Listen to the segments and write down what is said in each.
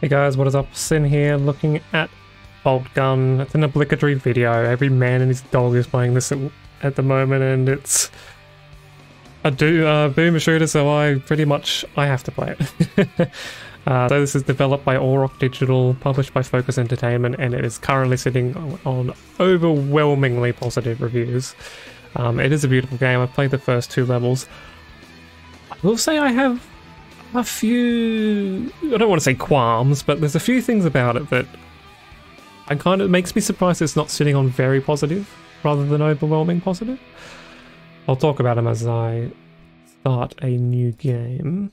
Hey guys, what is up? Sin here, looking at Bolt Gun. It's an obligatory video. Every man and his dog is playing this at the moment, and it's a boomer shooter, so I have to play it. So this is developed by Auroch Digital, published by Focus Entertainment, and it is currently sitting on overwhelmingly positive reviews. It is a beautiful game. I've played the first 2 levels. I will say I have a few, I don't want to say qualms, but there's a few things about it that makes me surprised it's not sitting on very positive rather than overwhelming positive. I'll talk about them as I start a new game.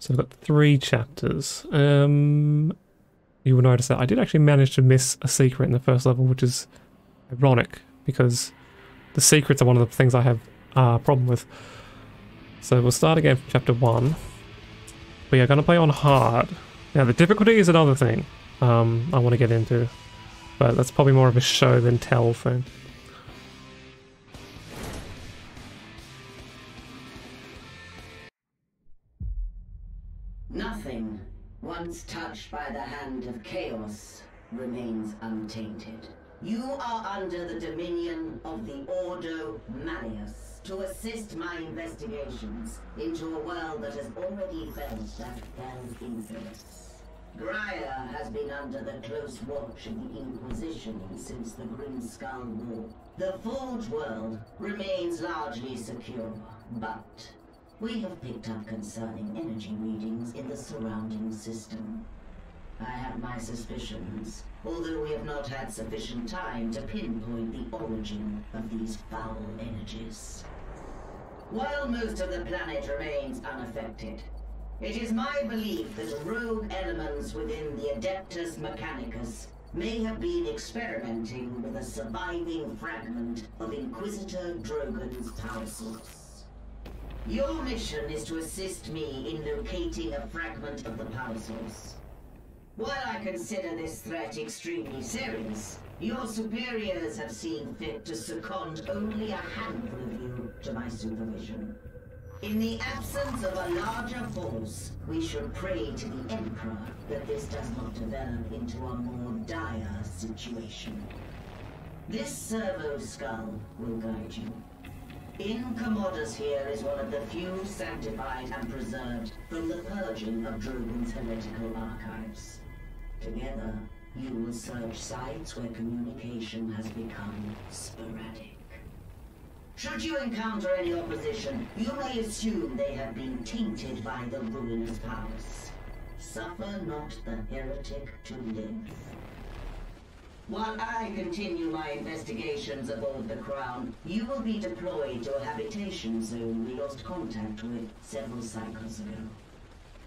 So I've got 3 chapters. You will notice that I did actually manage to miss a secret in the first level, which is ironic because the secrets are one of the things I have a problem with. So we'll start again from chapter 1. We are going to play on hard. Now the difficulty is another thing I want to get into, but that's probably more of a show than tell thing. Nothing, once touched by the hand of chaos, remains untainted. You are under the dominion of the Ordo Malleus to assist my investigations into a world that has already felt that fell's influence. Graia has been under the close watch of the Inquisition since the Grimskull War. The Forge world remains largely secure, but we have picked up concerning energy readings in the surrounding system. I have my suspicions, although we have not had sufficient time to pinpoint the origin of these foul energies. While most of the planet remains unaffected, it is my belief that rogue elements within the Adeptus Mechanicus may have been experimenting with a surviving fragment of Inquisitor Drogon's power source. Your mission is to assist me in locating a fragment of the power source. While I consider this threat extremely serious, your superiors have seen fit to second only a handful of you to my supervision. In the absence of a larger force, we should pray to the Emperor that this does not develop into a more dire situation. This servo skull will guide you. In Commodus here is one of the few sanctified and preserved from the purging of Drogon's heretical archives. Together, you will search sites where communication has become sporadic. Should you encounter any opposition, you may assume they have been tainted by the ruinous powers. Suffer not the heretic to live. While I continue my investigations aboard the Crown, you will be deployed to a habitation zone we lost contact with several cycles ago.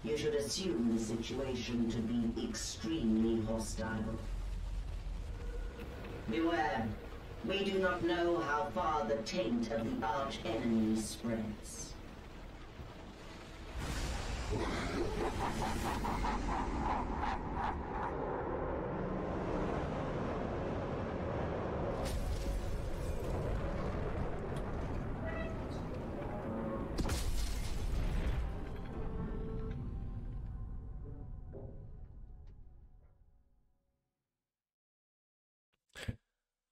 You should assume the situation to be extremely hostile. Beware, we do not know how far the taint of the arch-enemy spreads.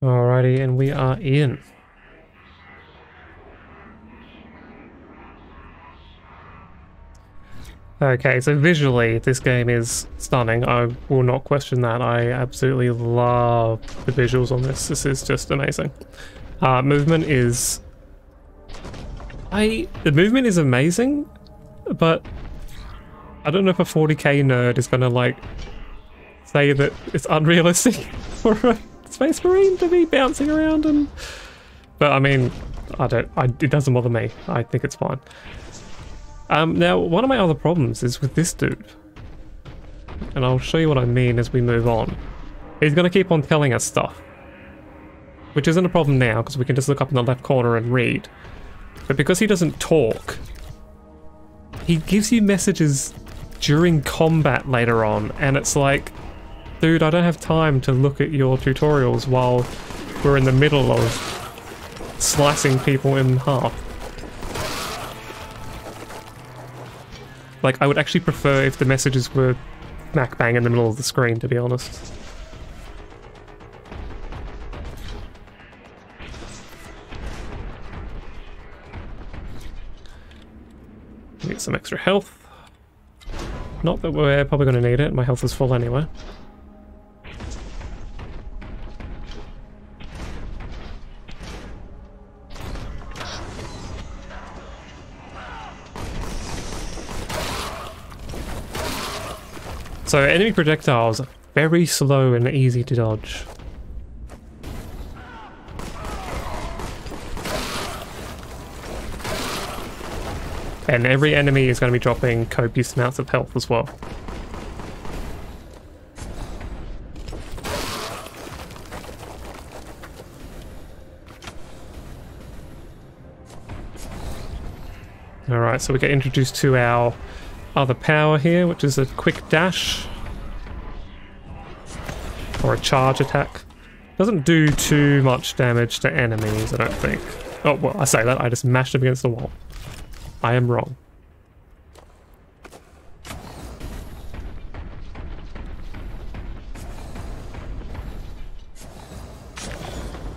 Alrighty, and we are in. Okay, so visually, this game is stunning. I will not question that. I absolutely love the visuals on this. This is just amazing. Movement is... The movement is amazing, but I don't know if a 40k nerd is gonna, like, say that it's unrealistic for a Space Marine to be bouncing around and... But I mean, it doesn't bother me. I think it's fine. Now, one of my other problems is with this dude. And I'll show you what I mean as we move on. He's going to keep on telling us stuff. Which isn't a problem now, because we can just look up in the left corner and read. But because he doesn't talk, he gives you messages during combat later on, and it's like, dude, I don't have time to look at your tutorials while we're in the middle of slicing people in half. Like, I would actually prefer if the messages were smack bang in the middle of the screen, to be honest. Get some extra health. Not that we're probably going to need it, my health is full anyway. So enemy projectiles are very slow and easy to dodge. And every enemy is going to be dropping copious amounts of health as well. Alright, so we get introduced to our other power here, which is a quick dash. Or a charge attack. Doesn't do too much damage to enemies, I don't think. Oh, well, I say that, I just mashed him against the wall. I am wrong.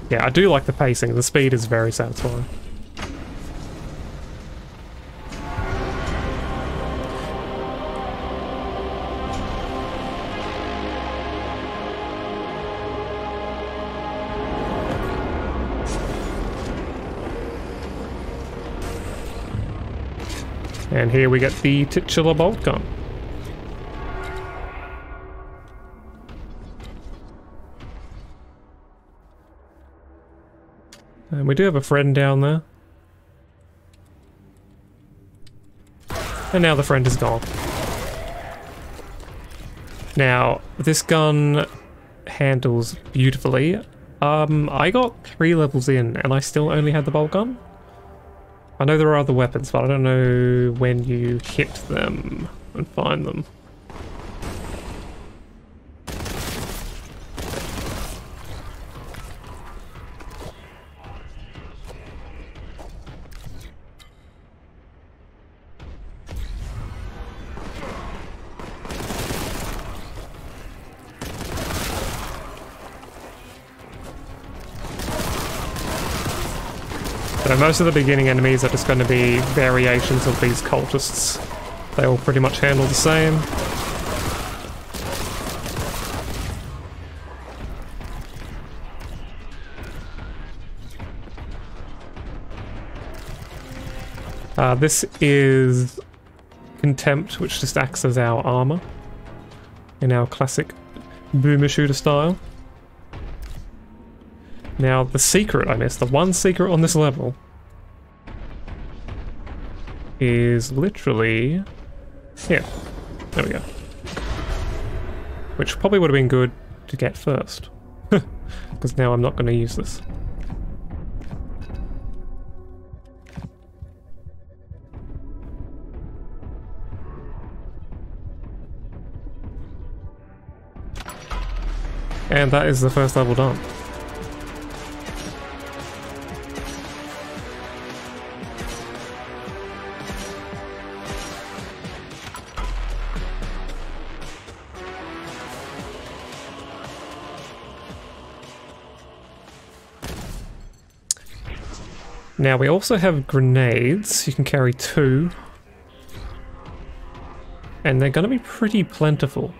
Yeah, I do like the pacing. The speed is very satisfying. And here we get the titular bolt gun. And we do have a friend down there. And now the friend is gone. Now, this gun handles beautifully. I got 3 levels in and I still only had the bolt gun. I know there are other weapons, but I don't know when you hit them and find them. So most of the beginning enemies are just going to be variations of these cultists. They all pretty much handle the same. This is Contempt, which just acts as our armor in our classic boomer shooter style. Now, the secret I missed, the one secret on this level, is literally here. There we go. Which probably would have been good to get first. Because now I'm not going to use this. And that is the first level done. Now we also have grenades. You can carry 2. And they're going to be pretty plentiful.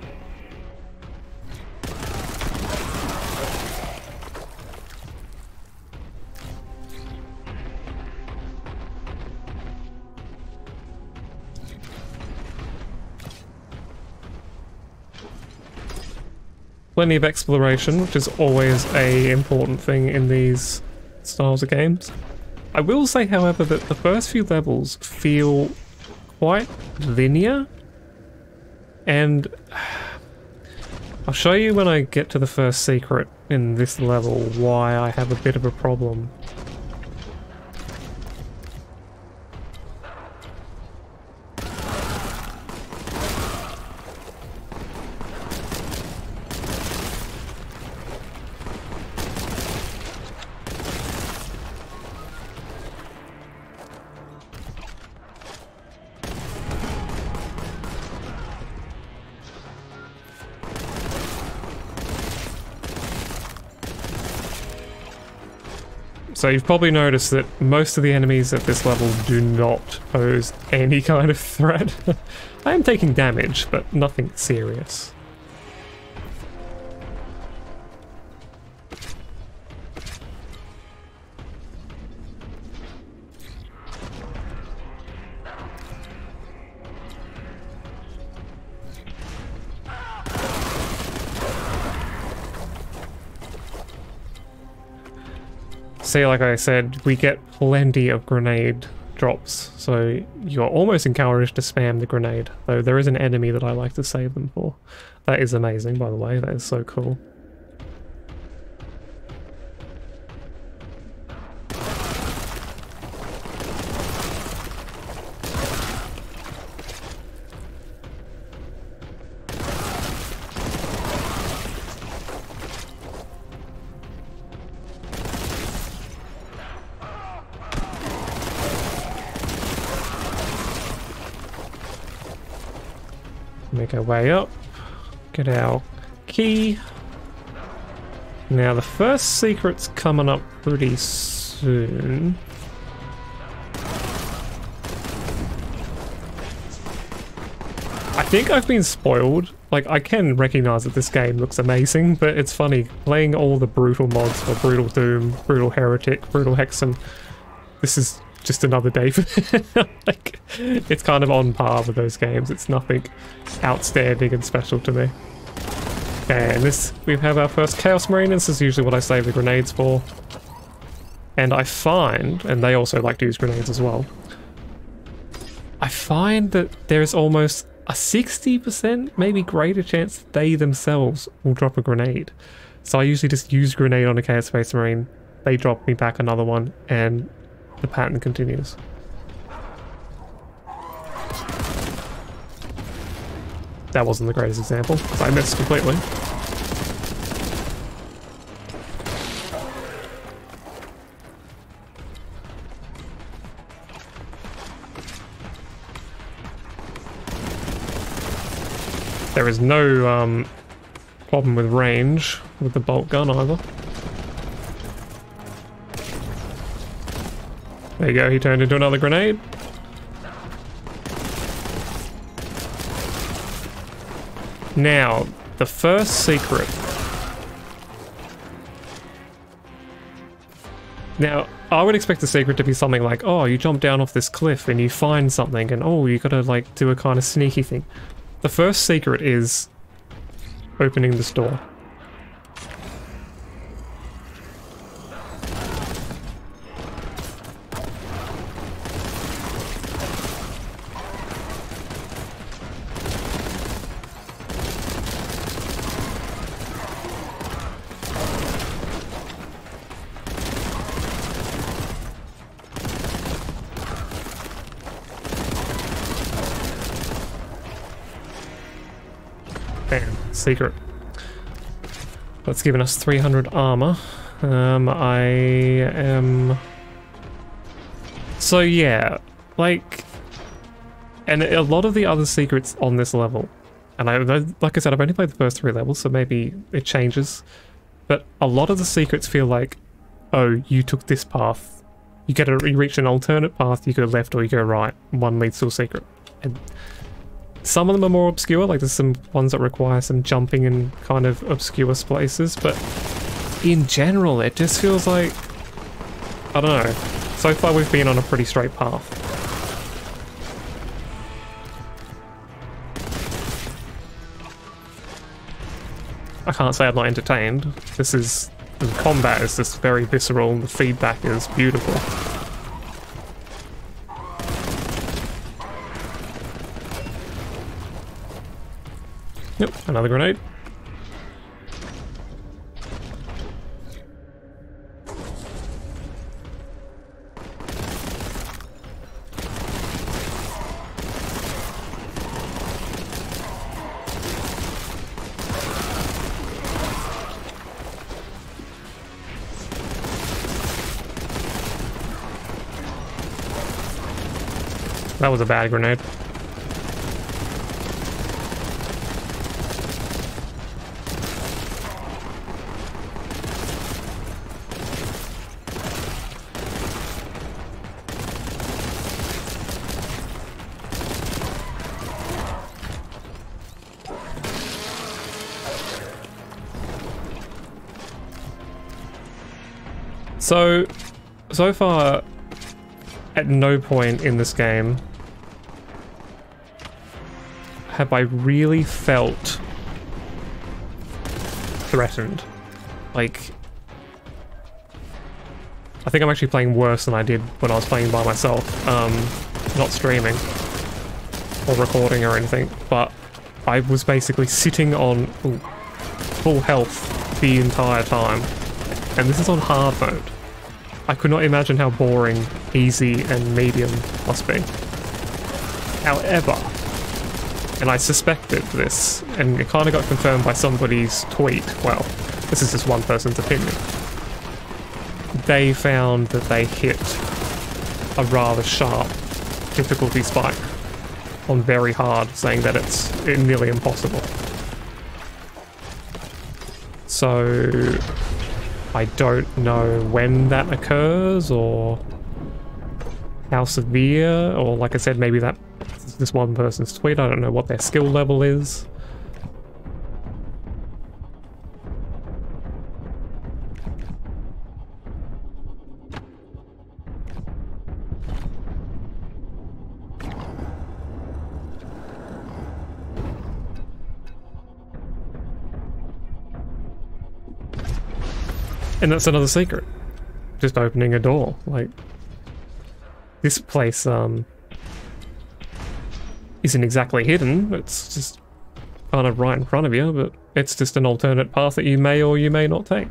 Plenty of exploration, which is always an important thing in these styles of games. I will say, however, that the first few levels feel quite linear, and I'll show you when I get to the first secret in this level why I have a bit of a problem. So you've probably noticed that most of the enemies at this level do not pose any kind of threat. I am taking damage, but nothing serious. See, like I said, we get plenty of grenade drops, so you're almost encouraged to spam the grenade, though there is an enemy that I like to save them for. That is amazing, by the way, that is so cool. Make our way up, get our key. Now the first secret's coming up pretty soon. I think I've been spoiled. Like, I can recognize that this game looks amazing, but it's funny, playing all the brutal mods for Brutal Doom, Brutal Heretic, Brutal Hexen, this is just another day for like, it's kind of on par with those games. It's nothing outstanding and special to me. Okay, and this, we have our first Chaos Marine. This is usually what I save the grenades for. And I find, and they also like to use grenades as well, I find that there's almost a 60%, maybe greater chance that they themselves will drop a grenade. So I usually just use grenade on a Chaos Space Marine, they drop me back another one, and the pattern continues. That wasn't the greatest example, because I missed completely. There is no problem with range with the bolt gun either. There you go, he turned into another grenade. Now, the first secret. Now, I would expect the secret to be something like, oh, you jump down off this cliff and you find something and oh, you gotta like do a kind of sneaky thing. The first secret is opening this door. Secret. That's given us 300 armor. I am... So yeah, like... And a lot of the other secrets on this level, and like I said, I've only played the first 3 levels, so maybe it changes, but a lot of the secrets feel like, oh, you took this path. You reach an alternate path, you go left or you go right, one leads to a secret. And some of them are more obscure, like there's some ones that require some jumping in kind of obscure places, but in general it just feels like, I don't know, so far we've been on a pretty straight path. I can't say I'm not entertained. The combat is just very visceral and the feedback is beautiful. Yep, another grenade. That was a bad grenade. So far, at no point in this game have I really felt threatened. Like, I think I'm actually playing worse than I did when I was playing by myself, not streaming or recording or anything, but I was basically sitting on full health the entire time, and this is on hard mode. I could not imagine how boring easy and medium must be. However, and I suspected this, and it kind of got confirmed by somebody's tweet, well, this is just one person's opinion. They found that they hit a rather sharp difficulty spike on very hard, saying that it's nearly impossible. So I don't know when that occurs or how severe, or like I said, maybe that this one person's tweet. I don't know what their skill level is. And that's another secret. Just opening a door. Like, this place isn't exactly hidden. It's just kind of right in front of you, but it's just an alternate path that you may or you may not take.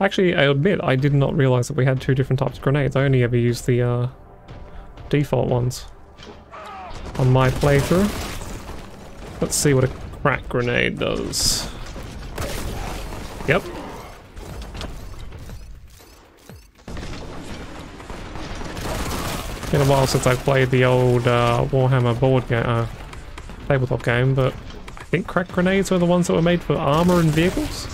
Actually, I admit, I did not realize that we had two different types of grenades. I only ever used the default ones on my playthrough. Let's see what a crack grenade does. Yep. Been a while since I've played the old Warhammer board game, tabletop game, but I think crack grenades were the ones that were made for armor and vehicles.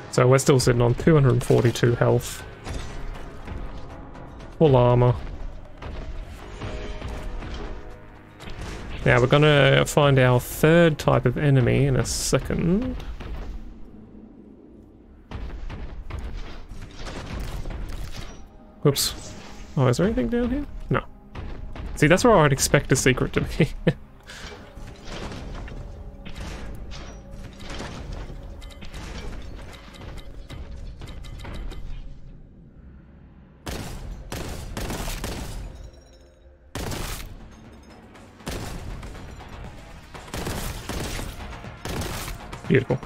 So we're still sitting on 242 health. Full armor. Now we're gonna find our third type of enemy in a second. Whoops. Oh, is there anything down here? No. See, that's where I'd expect a secret to be. Beautiful.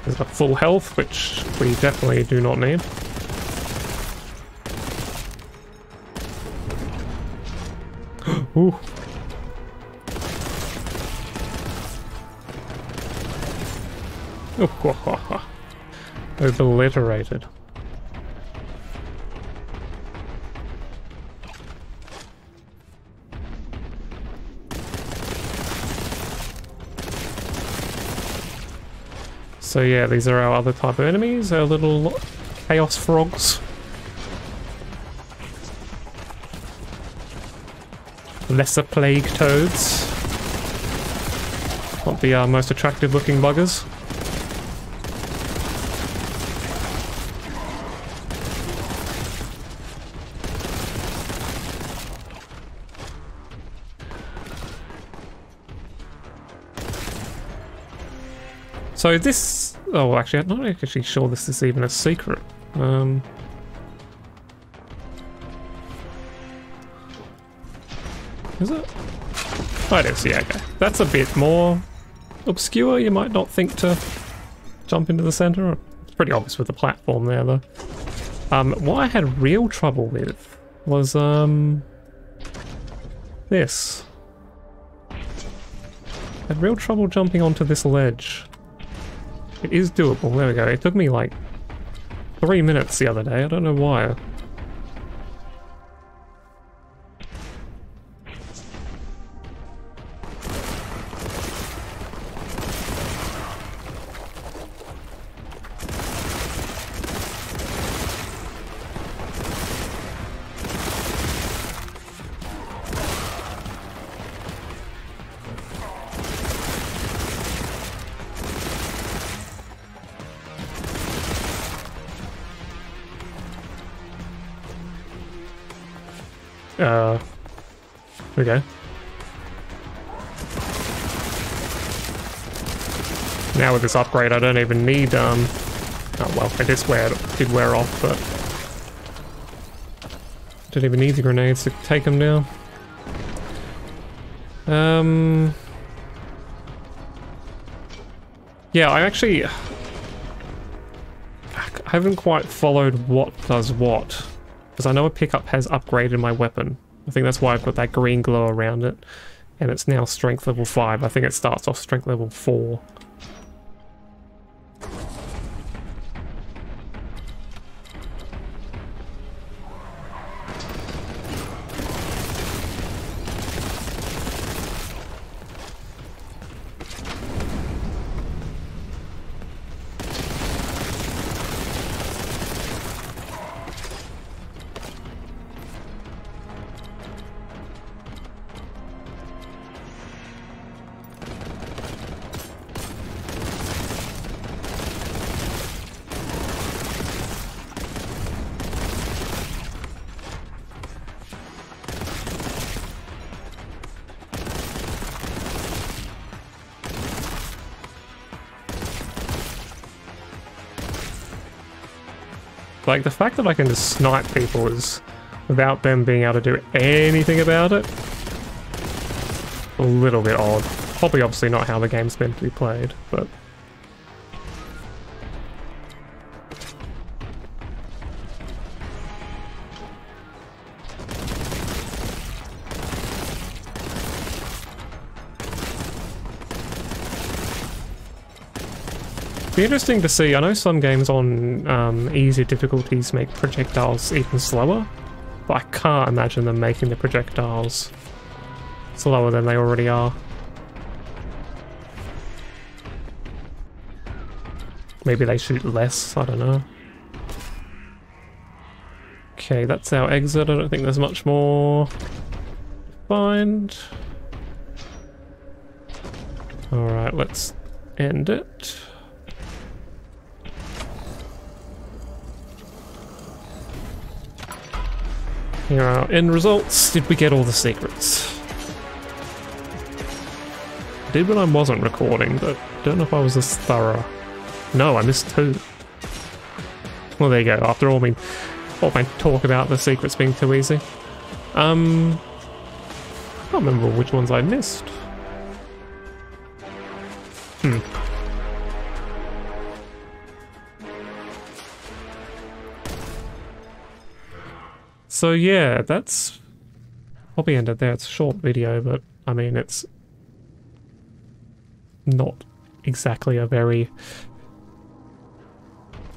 There's a full health, which we definitely do not need. Ooh. Obliterated. So yeah, these are our other type of enemies, our little chaos frogs. Lesser plague toads. Not the most attractive looking buggers. So this... oh, actually, I'm not actually sure this is even a secret. Is it? Oh, it is, yeah, okay. That's a bit more obscure. You might not think to jump into the center. It's pretty obvious with the platform there, though. What I had real trouble with was, this. I had real trouble jumping onto this ledge. It is doable, there we go. It took me like 3 minutes the other day, I don't know why. Okay. Now with this upgrade, I don't even need, oh well, I did wear off, but don't even need the grenades to take them down. Yeah, I haven't quite followed what does what, because I know a pickup has upgraded my weapon. I think that's why I've got that green glow around it, and it's now strength level 5. I think it starts off strength level 4. Like, the fact that I can just snipe people is, without them being able to do anything about it, a little bit odd. Probably obviously not how the game's meant to be played, but... Be interesting to see. I know some games on easier difficulties make projectiles even slower, but I can't imagine them making the projectiles slower than they already are. Maybe they shoot less, I don't know. Okay, that's our exit. I don't think there's much more to find. Alright, let's end it. Here are our end results. Did we get all the secrets? I did when I wasn't recording, but don't know if I was as thorough. No, I missed 2. Well, there you go. After all my talk about the secrets being too easy. I can't remember which ones I missed. So yeah, that's probably ended there. It's a short video, but I mean, it's not exactly a very...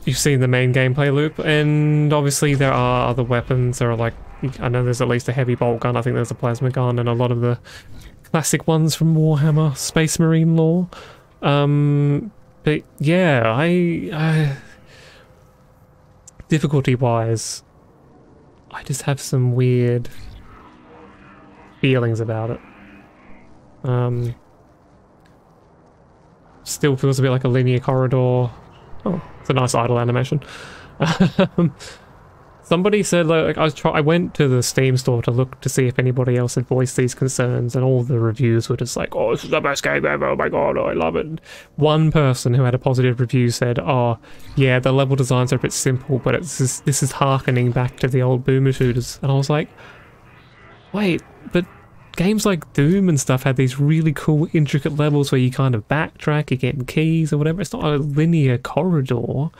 You've seen the main gameplay loop, and obviously there are other weapons. There are like, I know there's at least a heavy bolt gun, I think there's a plasma gun, and a lot of the classic ones from Warhammer Space Marine lore. But yeah, I difficulty-wise, I just have some weird feelings about it. Still feels a bit like a linear corridor. Oh, it's a nice idle animation. Somebody said, like, I went to the Steam store to look to see if anybody else had voiced these concerns, and all the reviews were just like, oh, this is the best game ever, oh my god, I love it. One person who had a positive review said, oh, yeah, the level designs are a bit simple, but this is harkening back to the old boomer shooters. And I was like, wait, but games like Doom and stuff had these really cool, intricate levels where you kind of backtrack, you're getting keys or whatever. It's not a linear corridor.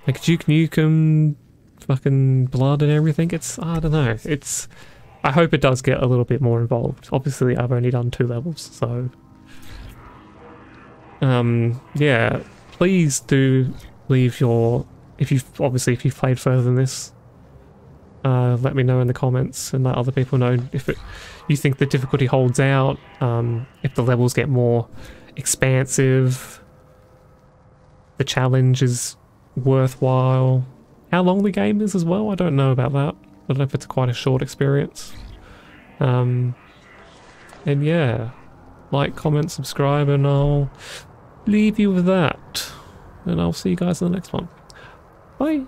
Like Duke Nukem, fucking Blood and everything. It's, I don't know. It's, I hope it does get a little bit more involved. Obviously, I've only done 2 levels, so... yeah, please do leave your... if you've played further than this, let me know in the comments and let other people know if you think the difficulty holds out, if the levels get more expansive, the challenge is worthwhile, how long the game is as well. I don't know about that. I don't know if it's quite a short experience. And yeah, like, comment, subscribe, and I'll leave you with that. And I'll see you guys in the next one. Bye!